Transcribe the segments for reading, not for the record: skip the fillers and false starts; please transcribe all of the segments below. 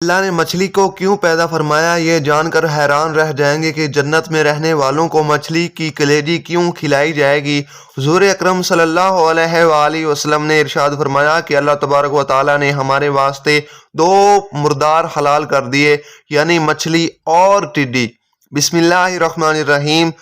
अल्लाह ने मछली को क्यों पैदा फरमाया, ये जानकर हैरान रह जाएंगे कि जन्नत में रहने वालों को मछली की कलेजी क्यों खिलाई जाएगी। हुज़ूर अकरम सल्लल्लाहु अलैहि वसल्लम ने इरशाद फरमाया कि अल्लाह तबारक व तआला ने हमारे वास्ते दो मुर्दार हलाल कर दिए, यानी मछली और टिड्डी। बिस्मिल्लाहिर्रहमानिर्रहीम।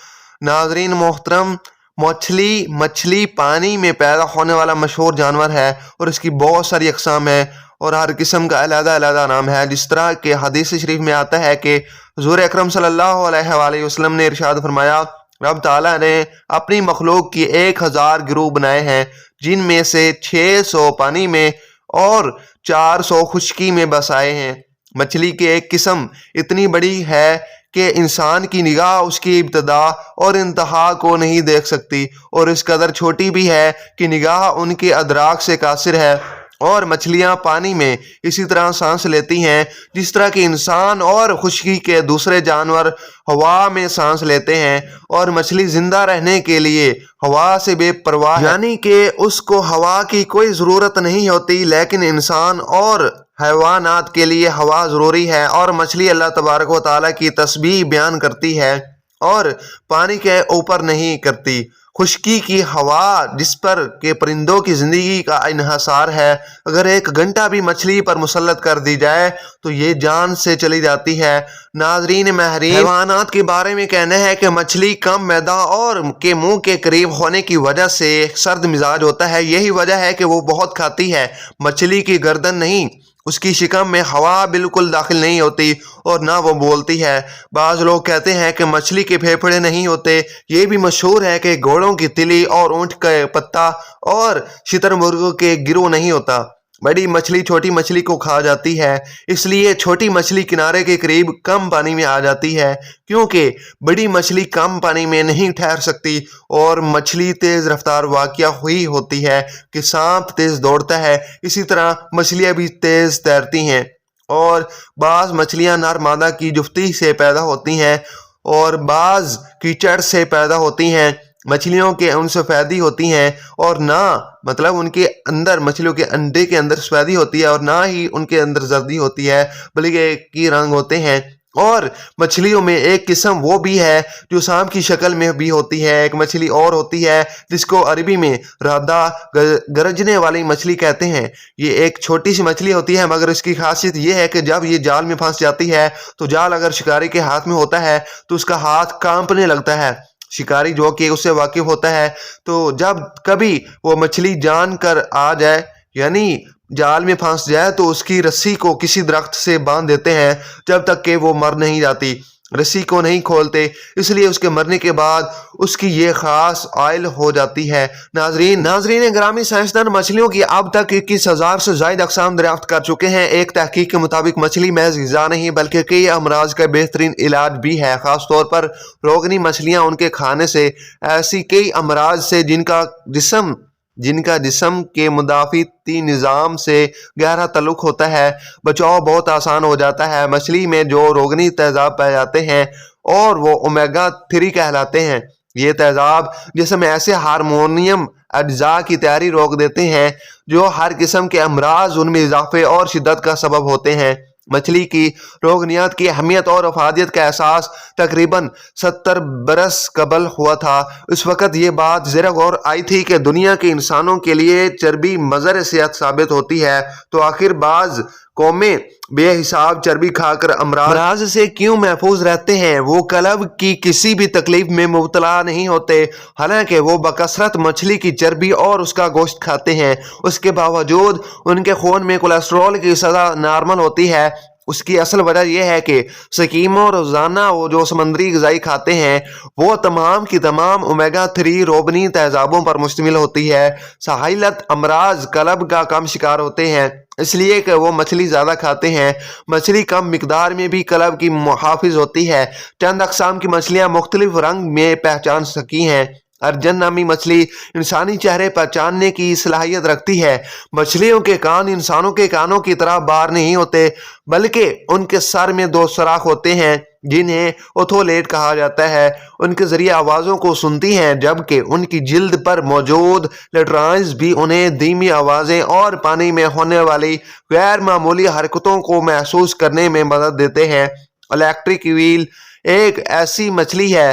नाज़रीन मोहतरम, मछली पानी में पैदा होने वाला मशहूर जानवर है और इसकी बहुत सारी अक़साम है और हर किस्म का अलग-अलग नाम है। जिस तरह के हदीस शरीफ में आता है कि हुज़ूर अकरम सल्लल्लाहु अलैहि वसल्लम ने इरशाद फरमाया, रब ताला ने अपनी मखलूक की 1000 गिरोह बनाए हैं, जिनमें से 600 पानी में और 400 खुश्की में बसाए हैं। मछली की एक किस्म इतनी बड़ी है कि इंसान की निगाह उसकी इब्तदा और इंतहा को नहीं देख सकती, और इस कदर छोटी भी है कि निगाह उनके अदराक से कासिर है। और मछलियां पानी में इसी तरह सांस लेती हैं जिस तरह कि इंसान और खुश्की के दूसरे जानवर हवा में सांस लेते हैं। और मछली जिंदा रहने के लिए हवा से बेपरवाह है, यानी कि उसको हवा की कोई ज़रूरत नहीं होती, लेकिन इंसान और हैवानात के लिए हवा ज़रूरी है। और मछली अल्लाह तबारक व तआला की तस्बीह बयान करती है और पानी के ऊपर नहीं करती। खुश्की की हवा जिस पर के परिंदों की ज़िंदगी का इन्हसार है, अगर एक घंटा भी मछली पर मुसल्लत कर दी जाए तो ये जान से चली जाती है। नाजरीन महरीम, हैवानात के बारे में कहना है कि मछली कम मैदा और के मुंह के करीब होने की वजह से सर्द मिजाज होता है। यही वजह है कि वो बहुत खाती है। मछली की गर्दन नहीं, उसकी शिकम में हवा बिल्कुल दाखिल नहीं होती और ना वो बोलती है। बाज़ लोग कहते हैं कि मछली के फेफड़े नहीं होते। ये भी मशहूर है कि घोड़ों की तिली और ऊँट का पत्ता और शुतुरमुर्गों के गिरोह नहीं होता। बड़ी मछली छोटी मछली को खा जाती है, इसलिए छोटी मछली किनारे के करीब कम पानी में आ जाती है, क्योंकि बड़ी मछली कम पानी में नहीं ठहर सकती। और मछली तेज़ रफ्तार वाक़या हुई होती है कि सांप तेज़ दौड़ता है, इसी तरह मछलियाँ भी तेज़ तैरती हैं। और बाज़ मछलियाँ नर मादा की जुफ्ती से पैदा होती हैं और बाज़ कीचड़ से पैदा होती हैं। मछलियों के उन सफ़ेदी होती हैं और ना मतलब उनके अंदर मछलियों के अंडे के अंदर सफ़ेदी होती है और ना ही उनके अंदर जर्दी होती है, बल्कि एक ही रंग होते हैं। और मछलियों में एक किस्म वो भी है जो सांप की शक्ल में भी होती है। एक मछली और होती है जिसको अरबी में रादा गरजने वाली मछली कहते हैं। ये एक छोटी सी मछली होती है, मगर इसकी खासियत ये है कि जब ये जाल में फंस जाती है तो जाल अगर शिकारी के हाथ में होता है तो उसका हाथ कांपने लगता है। शिकारी जो कि उससे वाकिफ होता है, तो जब कभी वो मछली जान कर आ जाए यानी जाल में फंस जाए तो उसकी रस्सी को किसी दरख्त से बांध देते हैं जब तक कि वो मर नहीं जाती। रस्सी को नहीं खोलते, इसलिए उसके मरने के बाद उसकी ये खास आयल हो जाती है। नाजरीन ग्रामी साइंसदान मछलियों की अब तक 21,000 से ज़ायद अक़साम दरियाफ्त कर चुके हैं। एक तहकीक के मुताबिक मछली महज ग़िज़ा नहीं बल्कि कई अमराज का बेहतरीन इलाज भी है। ख़ास तौर पर रोगनी मछलियाँ उनके खाने से ऐसी कई अमराज से जिनका जिस्म के मुदाफ़ती निज़ाम से गहरा ताल्लुक़ होता है, बचाव बहुत आसान हो जाता है। मछली में जो रोगनी तेज़ाब पाए जाते हैं और वो ओमेगा 3 कहलाते हैं। ये तेज़ाब जिस्म में ऐसे हार्मोनियम अज्जा की तैयारी रोक देते हैं जो हर किस्म के अमराज उनमें इजाफे और शिद्दत का सबब होते हैं। मछली की रोगनियत की अहमियत और अफादियत का एहसास तकरीबन 70 बरस कबल हुआ था। उस वक़्त ये बात ज़रा गौर आई थी कि दुनिया के इंसानों के लिए चर्बी मज़र सेहत साबित होती है, तो आखिर बाज़ कौमें बेहिसाब चर्बी खाकर अमराज से क्यों महफूज रहते हैं। वो कल्ब की किसी भी तकलीफ में मुब्तला नहीं होते, हालांकि वो बकसरत मछली की चर्बी और उसका गोश्त खाते हैं। उसके बावजूद उनके खून में कोलेस्ट्रॉल की सतह नॉर्मल होती है। उसकी असल वजह यह है कि सकीमों रोज़ाना वो जो समंदरी ग़िज़ाई खाते हैं वो तमाम की तमाम ओमेगा 3 रोबनी तेज़ाबों पर मुश्तमिल होती है। सहाइलत अमराज कल्ब का कम शिकार होते हैं, इसलिए कि वो मछली ज़्यादा खाते हैं। मछली कम मिकदार में भी कल्ब की मुहाफ़िज होती है। चंद अक़साम की मछलियाँ मुख्तलिफ रंग में पहचान सकी हैं। अर्जन नामी मछली इंसानी चेहरे पहचानने की सलाहियत रखती है। मछलियों के कान इंसानों के कानों की तरह बार नहीं होते, बल्कि उनके सर में 2 सुराख होते हैं। جنہیں اوتھولیٹ کہا جاتا ہے، ان کے ذریعے آوازوں کو سنتی ہیں، جبکہ ان کی جلد پر موجود لیٹرائنز بھی انہیں دھیمی آوازیں اور پانی میں ہونے والی غیر معمولی حرکتوں کو محسوس کرنے میں مدد دیتے ہیں۔ الیکٹرک ویل ایک ایسی مچھلی ہے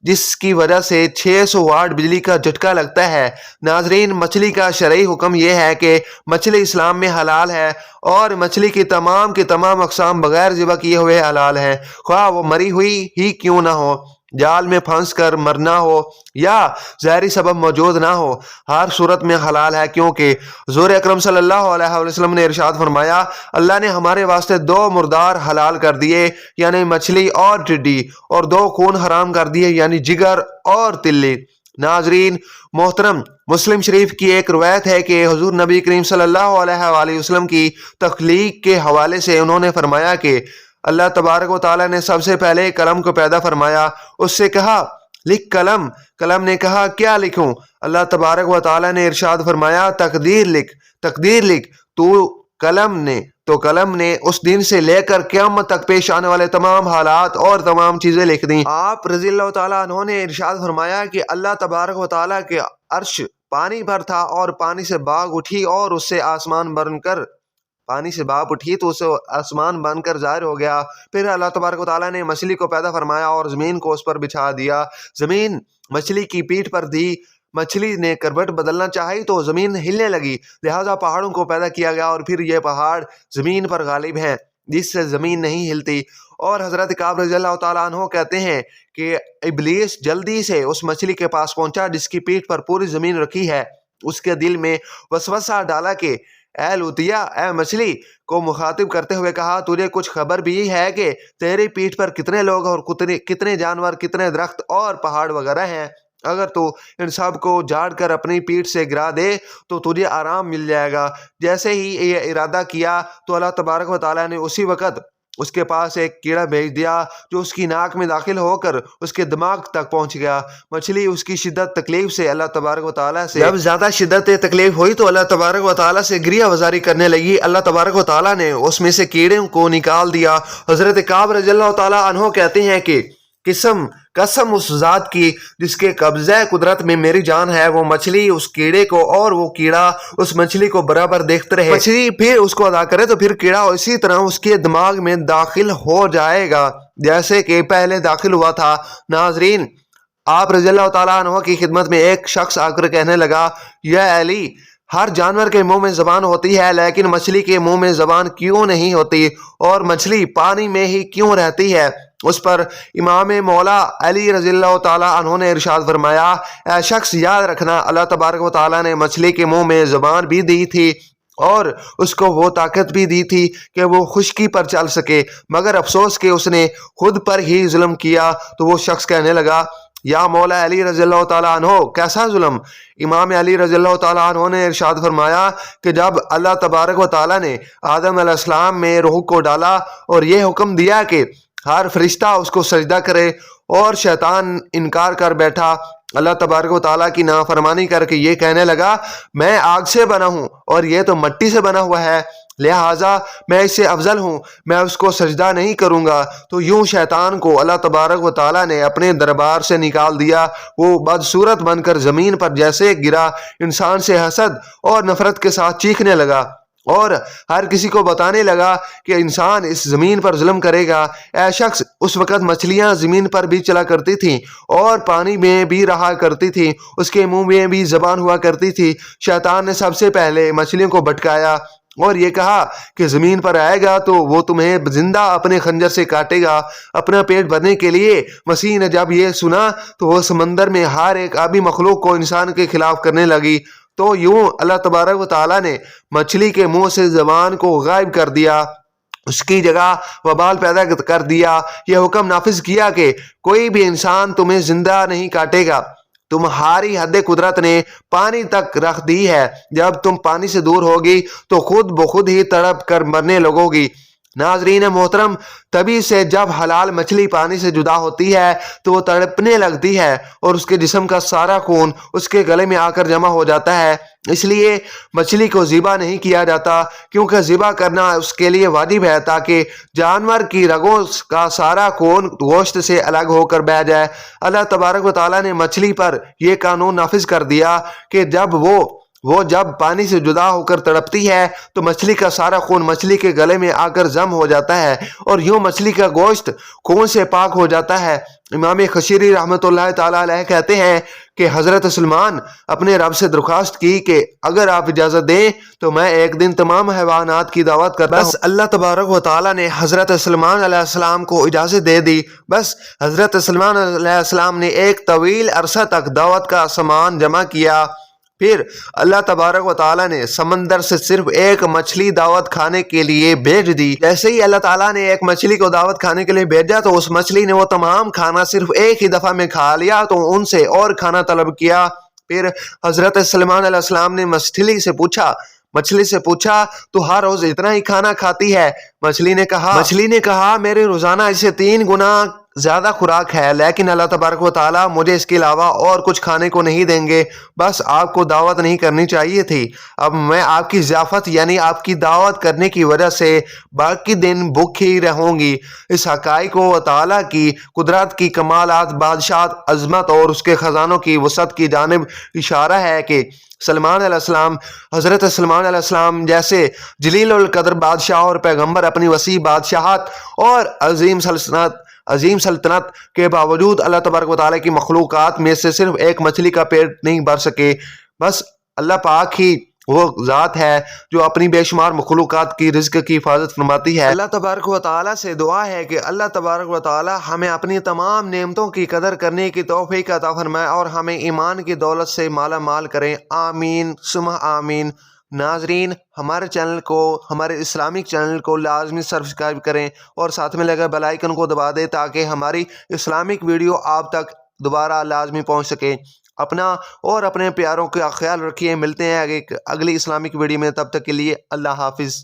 جس کی وجہ سے 600 واٹ بجلی کا جھٹکا لگتا ہے۔ ناظرین، مچھلی کا شرعی حکم یہ ہے کہ مچھلی اسلام میں حلال ہے اور مچھلی کی تمام اقسام بغیر ذبح کیے ہوئے حلال ہیں، خواہ وہ مری ہوئی ہی کیوں نہ ہو، جال میں پھنس کر مرنا ہو یا ظاہری سبب موجود نہ ہو، ہر صورت میں حلال ہے، کیونکہ حضور اکرم صلی اللہ علیہ وسلم نے ارشاد فرمایا، اللہ نے ہمارے واسطے 2 مردار حلال کر دیے یعنی مچھلی اور ٹڈی، اور 2 خون حرام کر دیے یعنی جگر اور تلی۔ ناظرین محترم، مسلم شریف کی ایک روایت ہے کہ حضور نبی کریم صلی اللہ علیہ وآلہ وسلم کی تخلیق کے حوالے سے انہوں نے فرمایا کہ اللہ تبارک و تعالیٰ نے سب سے پہلے قلم کو پیدا فرمایا، اس سے کہا لکھ قلم، قلم نے کہا کیا لکھوں؟ اللہ تبارک و تعالیٰ نے ارشاد فرمایا تقدیر لکھ، تقدیر لکھ، تو قلم نے اس دن سے لے کر قیامت تک پیش آنے والے تمام حالات اور تمام چیزیں لکھ دیں۔ آپ رضی اللہ تعالیٰ عنہ نے ارشاد فرمایا کہ اللہ تبارک و تعالیٰ کے عرش پانی پر تھا اور پانی سے باغ اٹھی اور اس سے آسمان بن کر ظاہر ہو گیا۔ پھر اللہ تبارک و تعالیٰ نے مچھلی کو پیدا فرمایا اور زمین کو اس پر بچھا دیا، زمین مچھلی کی پیٹھ پر دی، مچھلی نے کروٹ بدلنا چاہی تو زمین ہلنے لگی، لہٰذا پہاڑوں کو پیدا کیا گیا اور پھر یہ پہاڑ زمین پر غالب ہیں جس سے زمین نہیں ہلتی۔ اور حضرت کعب رضی اللہ تعالیٰ عنہ کہتے ہیں کہ ابلیس جلدی سے اس مچھلی کے پاس پہنچا جس کی پیٹھ پر پوری زمین رکھی ہے، اس کے دل میں وسوسہ ڈالا کہ اے لوتیا، اے مچھلی کو مخاطب کرتے ہوئے کہا تجھے کچھ خبر بھی ہے کہ تیری پیٹھ پر کتنے لوگ اور کتنے جانور، کتنے درخت اور پہاڑ وغیرہ ہیں؟ اگر تو ان سب کو جاڑ کر اپنی پیٹھ سے گرا دے تو تجھے آرام مل جائے گا۔ جیسے ہی یہ ارادہ کیا تو اللہ تبارک و تعالیٰ نے اسی وقت اس کے پاس ایک کیڑا بھیج دیا جو اس کی ناک میں داخل ہو کر اس کے دماغ تک پہنچ گیا۔ مچھلی اس کی شدت تکلیف سے اللہ تبارک و تعالیٰ سے جب زیادہ شدت تکلیف ہوئی تو اللہ تبارک و تعالیٰ سے گریہ وزاری کرنے لگی۔ اللہ تبارک و تعالیٰ نے اس میں سے کیڑے کو نکال دیا۔ حضرت کعب رضی اللہ تعالیٰ عنہ کہتے ہیں کہ قسم اس ذات کی جس کے قبضہ قدرت میں میری جان ہے، وہ مچھلی اس کیڑے کو اور وہ کیڑا اس مچھلی کو برابر دیکھتے رہے، مچھلی پھر اس کو ادا کرے تو پھر کیڑا اسی طرح اس کے دماغ میں داخل ہو جائے گا جیسے کہ پہلے داخل ہوا تھا۔ ناظرین، آپ رضی اللہ تعالیٰ عنہ کی خدمت میں ایک شخص آ کر کہنے لگا، یا علی، ہر جانور کے منہ میں زبان ہوتی ہے لیکن مچھلی کے منہ میں زبان کیوں نہیں ہوتی، اور مچھلی پانی میں ہی کیوں رہتی ہے؟ اس پر امام مولا علی رضی اللہ تعالیٰ عنہ نے ارشاد فرمایا، اے شخص، یاد رکھنا اللہ تبارک و تعالیٰ نے مچھلی کے منہ میں زبان بھی دی تھی اور اس کو وہ طاقت بھی دی تھی کہ وہ خشکی پر چل سکے، مگر افسوس کہ اس نے خود پر ہی ظلم کیا۔ تو وہ شخص کہنے لگا، یا مولا علی رضی اللہ تعالیٰ عنہ، کیسا ظلم؟ امام علی رضی اللہ تعالیٰ عنہ نے ارشاد فرمایا کہ جب اللہ تبارک و تعالیٰ نے آدم علیہ السلام میں روح کو ڈالا اور یہ حکم دیا کہ ہر فرشتہ اس کو سجدہ کرے اور شیطان انکار کر بیٹھا، اللہ تبارک و تعالیٰ کی نافرمانی کر کے یہ کہنے لگا، میں آگ سے بنا ہوں اور یہ تو مٹی سے بنا ہوا ہے، لہٰذا میں اس سے افضل ہوں، میں اس کو سجدہ نہیں کروں گا۔ تو یوں شیطان کو اللہ تبارک و تعالیٰ نے اپنے دربار سے نکال دیا، وہ بدصورت بن کر زمین پر جیسے گرا، انسان سے حسد اور نفرت کے ساتھ چیخنے لگا اور ہر کسی کو بتانے لگا کہ انسان اس زمین پر ظلم کرے گا۔ اے شخص، اس وقت مچھلیاں زمین پر بھی چلا کرتی تھیں اور پانی میں بھی رہا کرتی تھیں، اس کے منہ میں بھی زبان ہوا کرتی تھی۔ شیطان نے سب سے پہلے مچھلیوں کو بھٹکایا اور یہ کہا کہ زمین پر آئے گا تو وہ تمہیں زندہ اپنے خنجر سے کاٹے گا اپنا پیٹ بھرنے کے لیے۔ مسیح نے جب یہ سنا تو وہ سمندر میں ہر ایک آبی مخلوق کو انسان کے خلاف کرنے لگی۔ تو یوں اللہ تبارک و تعالیٰ نے مچھلی کے منہ سے زبان کو غائب کر دیا، اس کی جگہ وبال پیدا کر دیا، یہ حکم نافذ کیا کہ کوئی بھی انسان تمہیں زندہ نہیں کاٹے گا۔ تمہاری حد قدرت نے پانی تک رکھ دی ہے، جب تم پانی سے دور ہوگی تو خود بخود ہی تڑپ کر مرنے لگو گی۔ नाजरीन मोहतरम, तभी से जब हलाल मछली पानी से जुदा होती है तो वो तड़पने लगती है और उसके जिस्म का सारा खून उसके गले में आकर जमा हो जाता है। इसलिए मछली को ज़िबा नहीं किया जाता, क्योंकि ज़िबा करना उसके लिए वाजिब है ताकि जानवर की रगों का सारा खून गोश्त से अलग होकर बह जाए। अल्लाह तबारक व तआला ने मछली पर यह कानून नाफिज कर दिया कि जब वो जब पानी से जुदा होकर तड़पती है तो मछली का सारा खून मछली के गले में आकर जम हो जाता है और यूं मछली का गोश्त खून से पाक हो जाता है। इमाम खशीरी रहमतुल्लाह ताला अलैह कहते हैं कि हज़रत सलमान अपने रब से दरख्वास्त की कि अगर आप इजाज़त दें तो मैं एक दिन तमाम हैवानात की दावत करता हूं। बस अल्लाह तबारक व तआला ने हज़रत सलमान अलैहिस्सलाम को इजाज़त दे दी। बस हज़रत सलमान अलैहिस्सलाम ने एक तवील अरसा तक दावत का सामान जमा किया। फिर अल्लाह तबारक व ताला ने समंदर से सिर्फ एक मछली दावत खाने के लिए भेज दी। जैसे ही अल्लाह ताला ने एक मछली को दावत खाने के लिए भेजा तो उस मछली ने वो तमाम खाना सिर्फ एक ही दफ़ा में खा लिया, तो उनसे और खाना तलब किया। फिर हज़रत सलमान अलैहिस्सलाम ने मछली से पूछा तो हर रोज इतना ही खाना खाती है? मछली ने कहा मेरे रोजाना इससे 3 गुना ज्यादा खुराक है, लेकिन अल्लाह तबारक व तआला मुझे इसके अलावा और कुछ खाने को नहीं देंगे। बस आपको दावत नहीं करनी चाहिए थी। अब मैं आपकी ज़ियाफत यानी आपकी दावत करने की वजह से बाकी दिन भूखी रहूंगी। इस हक़ाइक़ व तआला की कुदरत की कमालात, बादशाहत, अज़मत और उसके ख़जानों की वसअत की जानिब इशारा है कि हज़रत सलमान अलैहिस्सलाम जैसे जलील कदर बादशाह और पैगंबर अपनी वसी बादशाहत और अजीम सल्तनत के बावजूद अल्लाह तबारक व तआला की मखलूक़ात में से सिर्फ एक मछली का पेट नहीं भर सके। बस अल्लाह पाक ही वो ज़ात है जो अपनी बेशुमार मखलूक़ात की रिज़्क़ की हिफाजत फरमाती है। अल्लाह तबारक व तआला से दुआ है कि अल्लाह तबारक व तआला हमें अपनी तमाम नेमतों की कदर करने की तौफ़ीक़ अता फरमाए और हमें ईमान की दौलत से माला माल करें। आमीन सुम्मा आमीन। नाजरीन, हमारे इस्लामिक चैनल को लाजमी सब्सक्राइब करें और साथ में लगे बेल आइकन को दबा दें ताकि हमारी इस्लामिक वीडियो आप तक दोबारा लाजमी पहुंच सके। अपना और अपने प्यारों का ख्याल रखिए। मिलते हैं अगली इस्लामिक वीडियो में, तब तक के लिए अल्लाह हाफिज़।